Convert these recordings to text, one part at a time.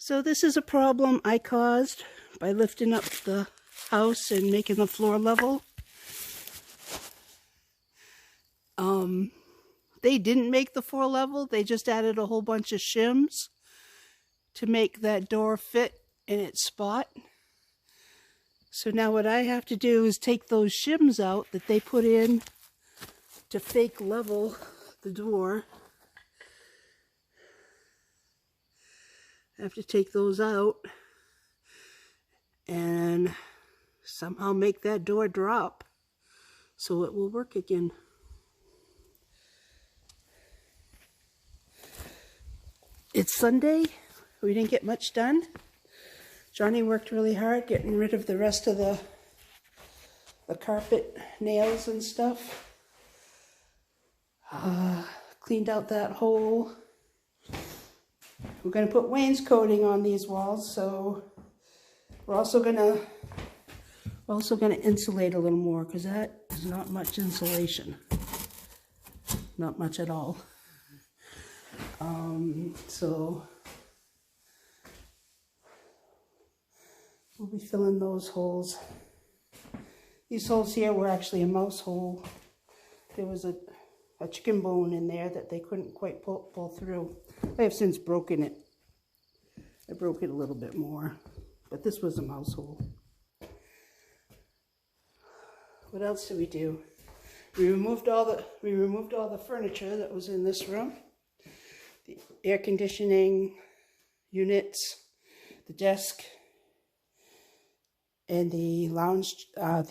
So this is a problem I caused by lifting up the house and making the floor level. They didn't make the floor level, they just added a whole bunch of shims to make that door fit in its spot. So now what I have to do is take those shims out that they put in to fake level the door. I have to take those out and somehow make that door drop so it will work again. It's Sunday. We didn't get much done. Johnny worked really hard getting rid of the rest of the carpet nails and stuff. Cleaned out that hole. We're going to put wainscoting on these walls, so we're also going to insulate a little more, because that is not much insulation. Not much at all. So we'll be filling those holes. These holes here were actually a mouse hole. There was a chicken bone in there that they couldn't quite pull through. I have since broken it. I broke it a little bit more, but this was a mouse hole. What else did we do? We removed all the furniture that was in this room. The air conditioning units, the desk, and the lounge, I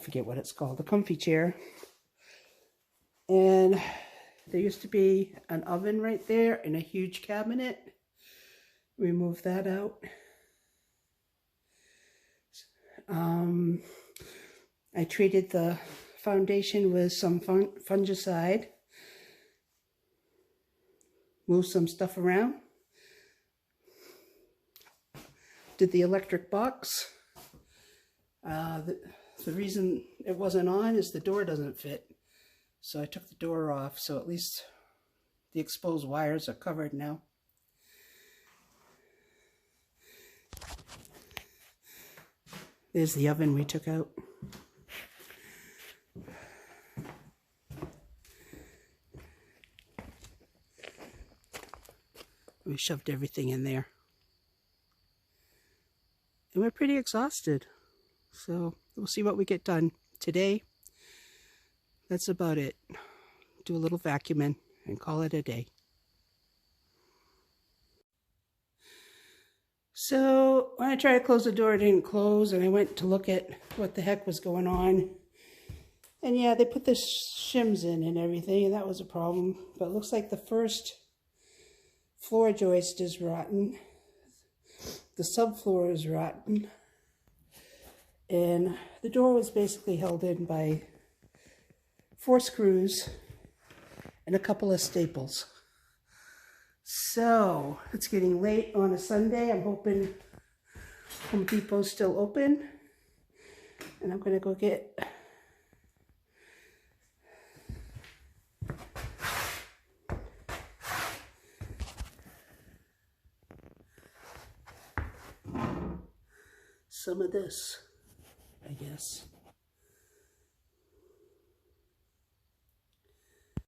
forget what it's called, the comfy chair. And there used to be an oven right there and a huge cabinet. Remove that out. I treated the foundation with some fungicide. Moved some stuff around. Did the electric box. The reason it wasn't on is the door doesn't fit. So I took the door off, so at least the exposed wires are covered now. There's the oven we took out. We shoved everything in there. And we're pretty exhausted. So we'll see what we get done today. That's about it. Do a little vacuuming and call it a day. So when I tried to close the door, it didn't close, and I went to look at what the heck was going on. And yeah, they put the shims in and everything, and that was a problem. But it looks like the first floor joist is rotten. The subfloor is rotten. And the door was basically held in by 4 screws and a couple of staples. So it's getting late on a Sunday. I'm hoping Home Depot's still open. And I'm going to go get some of this, I guess.